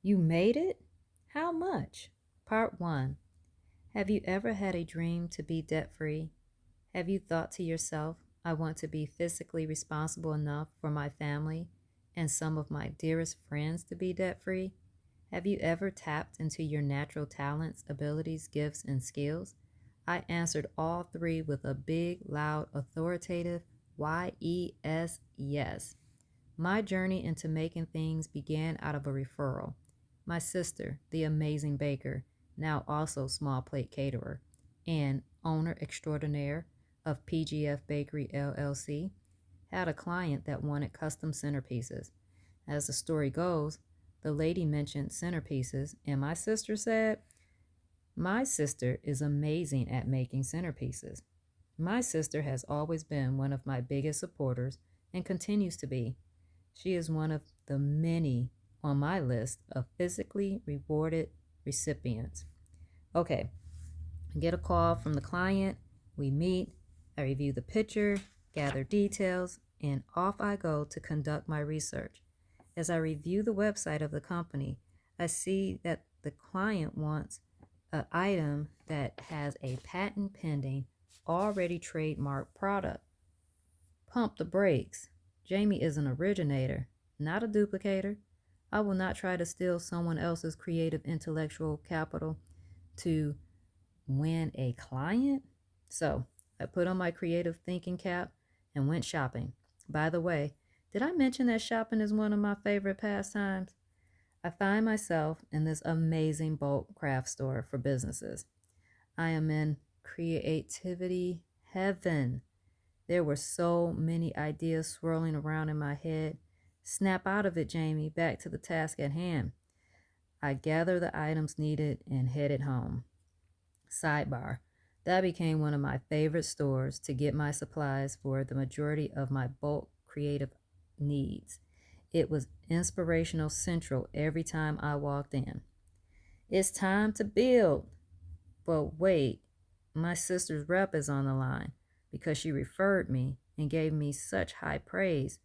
You made it? How much? Part 1. Have you ever had a dream to be debt free? Have you thought to yourself, I want to be physically responsible enough for my family and some of my dearest friends to be debt free? Have you ever tapped into your natural talents, abilities, gifts, and skills? I answered all three with a big, loud, authoritative YES, yes. My journey into making things began out of a referral. My sister, the amazing baker, now also small plate caterer, and owner extraordinaire of PGF Bakery LLC, had a client that wanted custom centerpieces. As the story goes, the lady mentioned centerpieces, and my sister said, my sister is amazing at making centerpieces. My sister has always been one of my biggest supporters and continues to be. She is one of the many on my list of physically rewarded recipients. Okay, I get a call from the client. We meet. I review the picture, gather details, and off I go to conduct my research. As I review the website of the company, I see that the client wants an item that has a patent pending, already trademarked product. Pump the brakes. Jamie is an originator, not a duplicator. I will not try to steal someone else's creative intellectual capital to win a client. So I put on my creative thinking cap and went shopping. By the way, did I mention that shopping is one of my favorite pastimes? I find myself in this amazing bulk craft store for businesses. I am in creativity heaven. There were so many ideas swirling around in my head. Snap out of it, Jamie, back to the task at hand. I gathered the items needed and headed home. Sidebar. That became one of my favorite stores to get my supplies for the majority of my bulk creative needs. It was inspirational central every time I walked in. It's time to build. But wait, my sister's rep is on the line because she referred me and gave me such high praise.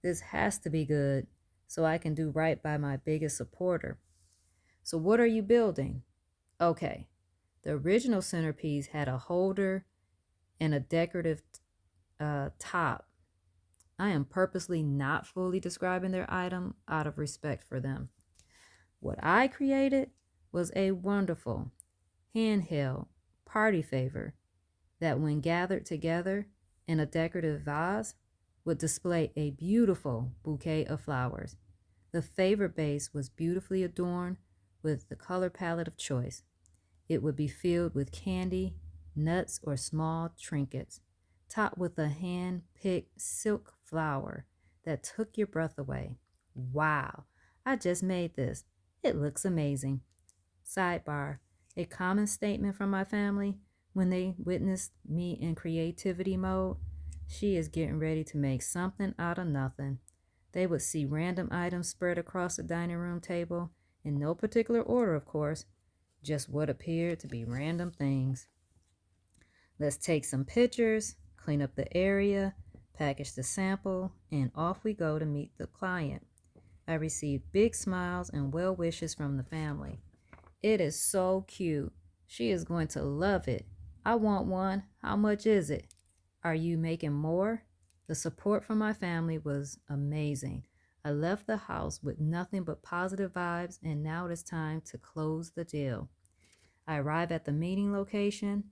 This has to be good so I can do right by my biggest supporter. So, what are you building? Okay, the original centerpiece had a holder and a decorative top. I am purposely not fully describing their item out of respect for them. What I created was a wonderful, handheld party favor that, when gathered together in a decorative vase, would display a beautiful bouquet of flowers. The favor base was beautifully adorned with the color palette of choice. It would be filled with candy, nuts, or small trinkets, topped with a hand-picked silk flower that took your breath away. Wow, I just made this. It looks amazing. Sidebar, a common statement from my family when they witnessed me in creativity mode: she is getting ready to make something out of nothing. They would see random items spread across the dining room table, in no particular order, of course, just what appeared to be random things. Let's take some pictures, clean up the area, package the sample, and off we go to meet the client. I received big smiles and well wishes from the family. It is so cute. She is going to love it. I want one. How much is it? Are you making more? The support from my family was amazing. I left the house with nothing but positive vibes, and now it is time to close the deal. I arrive at the meeting location.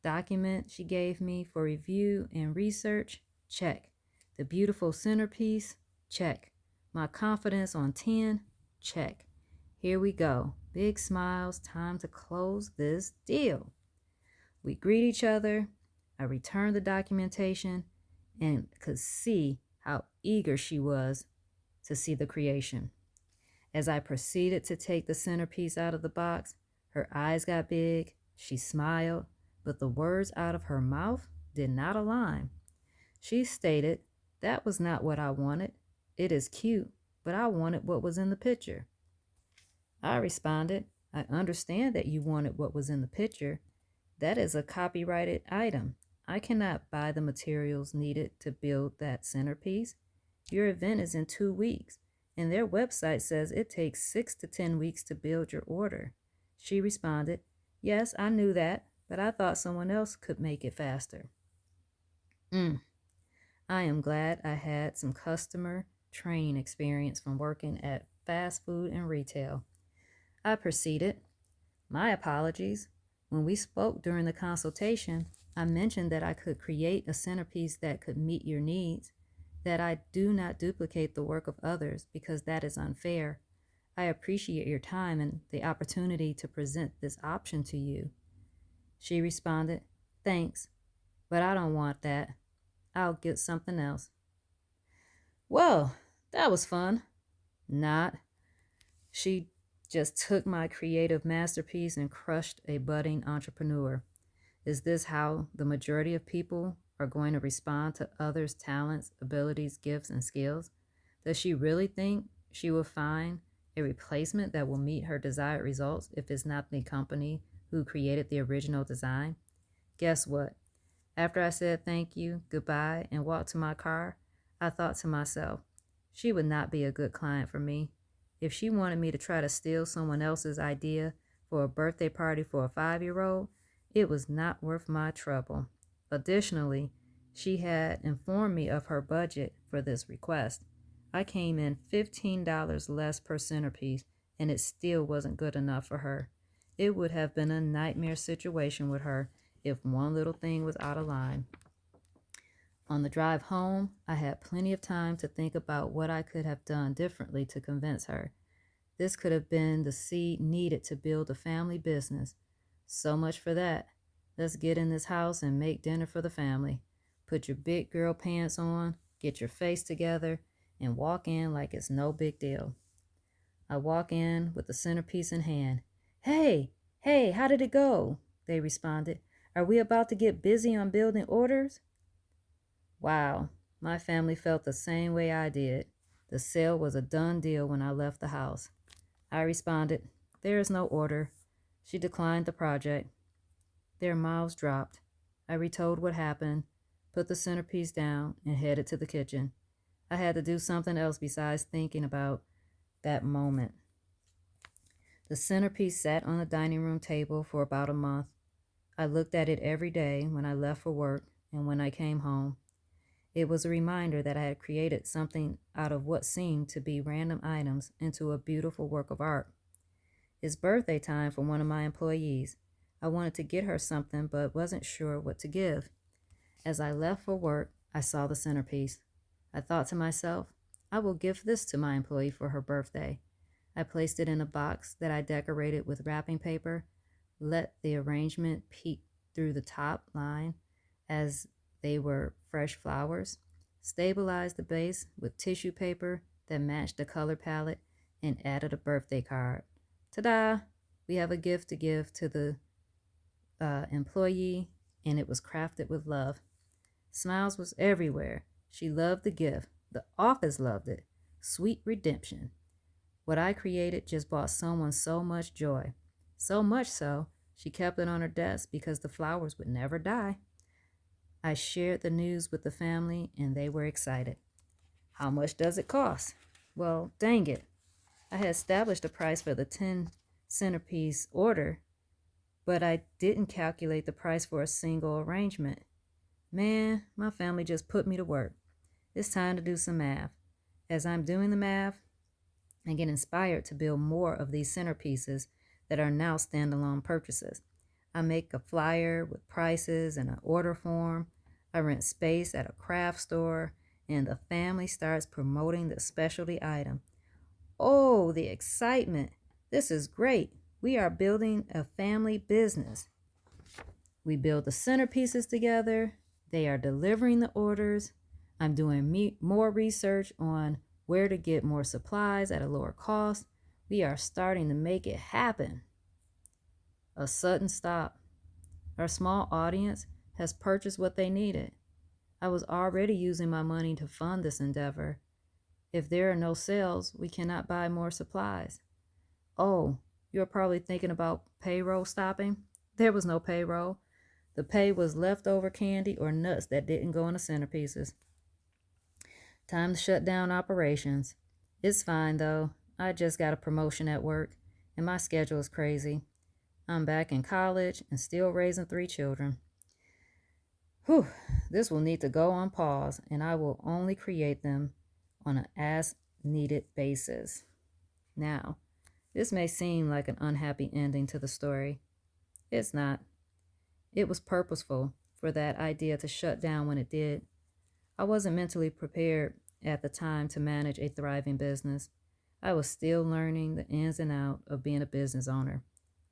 Document she gave me for review and research, check. The beautiful centerpiece, check. My confidence on 10, check. Here we go. Big smiles, time to close this deal. We greet each other. I returned the documentation and could see how eager she was to see the creation. As I proceeded to take the centerpiece out of the box, her eyes got big, she smiled, but the words out of her mouth did not align. She stated, "That was not what I wanted. It is cute, but I wanted what was in the picture." I responded, "I understand that you wanted what was in the picture. That is a copyrighted item. I cannot buy the materials needed to build that centerpiece. Your event is in 2 weeks, and their website says it takes 6 to 10 weeks to build your order. She responded, Yes, I knew that, but I thought someone else could make it faster. I am glad I had some customer training experience from working at fast food and retail. I proceeded, My apologies. When we spoke during the consultation, I mentioned that I could create a centerpiece that could meet your needs, that I do not duplicate the work of others because that is unfair. I appreciate your time and the opportunity to present this option to you. She responded, Thanks, but I don't want that. I'll get something else. Well, that was fun. Not. She just took my creative masterpiece and crushed a budding entrepreneur. Is this how the majority of people are going to respond to others' talents, abilities, gifts, and skills? Does she really think she will find a replacement that will meet her desired results if it's not the company who created the original design? Guess what? After I said thank you, goodbye, and walked to my car, I thought to myself, she would not be a good client for me. If she wanted me to try to steal someone else's idea for a birthday party for a 5-year-old, it was not worth my trouble. Additionally, she had informed me of her budget for this request. I came in $15 less per centerpiece, and it still wasn't good enough for her. It would have been a nightmare situation with her if one little thing was out of line. On the drive home, I had plenty of time to think about what I could have done differently to convince her. This could have been the seed needed to build a family business. So much for that. Let's get in this house and make dinner for the family. Put your big girl pants on, get your face together, and walk in like it's no big deal. I walk in with the centerpiece in hand. Hey, how did it go? They responded. Are we about to get busy on building orders? Wow, my family felt the same way I did. The sale was a done deal when I left the house. I responded, There is no order. She declined the project. Their mouths dropped. I retold what happened, put the centerpiece down, and headed to the kitchen. I had to do something else besides thinking about that moment. The centerpiece sat on the dining room table for about a month. I looked at it every day when I left for work and when I came home. It was a reminder that I had created something out of what seemed to be random items into a beautiful work of art. It's birthday time for one of my employees. I wanted to get her something but wasn't sure what to give. As I left for work, I saw the centerpiece. I thought to myself, I will give this to my employee for her birthday. I placed it in a box that I decorated with wrapping paper, let the arrangement peek through the top line as they were fresh flowers, stabilized the base with tissue paper that matched the color palette, and added a birthday card. Ta-da! We have a gift to give to the employee, and it was crafted with love. Smiles was everywhere. She loved the gift. The office loved it. Sweet redemption. What I created just brought someone so much joy. So much so, she kept it on her desk because the flowers would never die. I shared the news with the family, and they were excited. How much does it cost? Well, dang it. I had established a price for the 10 centerpiece order, but I didn't calculate the price for a single arrangement. Man, my family just put me to work. It's time to do some math. As I'm doing the math, I get inspired to build more of these centerpieces that are now standalone purchases. I make a flyer with prices and an order form. I rent space at a craft store, and the family starts promoting the specialty item. Oh, the excitement. This is great. We are building a family business. We build the centerpieces together. They are delivering the orders. I'm doing more research on where to get more supplies at a lower cost. We are starting to make it happen. A sudden stop. Our small audience has purchased what they needed. I was already using my money to fund this endeavor. If there are no sales, we cannot buy more supplies. Oh, you're probably thinking about payroll stopping. There was no payroll. The pay was leftover candy or nuts that didn't go in the centerpieces. Time to shut down operations. It's fine though. I just got a promotion at work, and my schedule is crazy. I'm back in college and still raising three children. Whew, this will need to go on pause, and I will only create them on an as needed basis. Now, this may seem like an unhappy ending to the story. It's not. It was purposeful for that idea to shut down when it did. I wasn't mentally prepared at the time to manage a thriving business. I was still learning the ins and outs of being a business owner.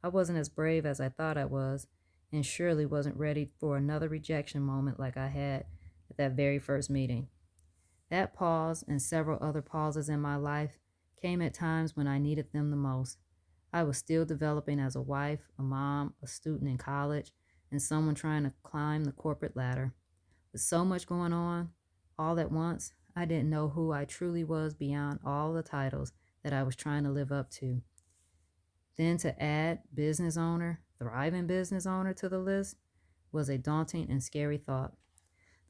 I wasn't as brave as I thought I was, and surely wasn't ready for another rejection moment like I had at that very first meeting. That pause and several other pauses in my life came at times when I needed them the most. I was still developing as a wife, a mom, a student in college, and someone trying to climb the corporate ladder. With so much going on, all at once, I didn't know who I truly was beyond all the titles that I was trying to live up to. Then to add business owner, thriving business owner to the list was a daunting and scary thought.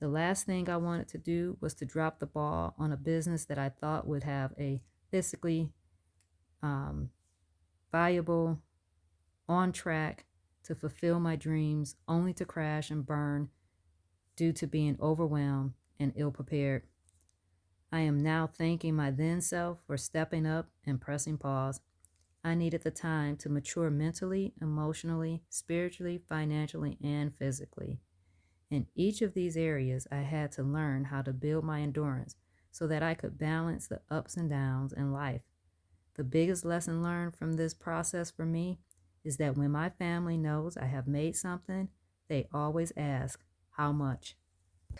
The last thing I wanted to do was to drop the ball on a business that I thought would have a physically um, viable, on track to fulfill my dreams, only to crash and burn due to being overwhelmed and ill prepared. I am now thanking my then self for stepping up and pressing pause. I needed the time to mature mentally, emotionally, spiritually, financially, and physically. In each of these areas, I had to learn how to build my endurance so that I could balance the ups and downs in life. The biggest lesson learned from this process for me is that when my family knows I have made something, they always ask, how much?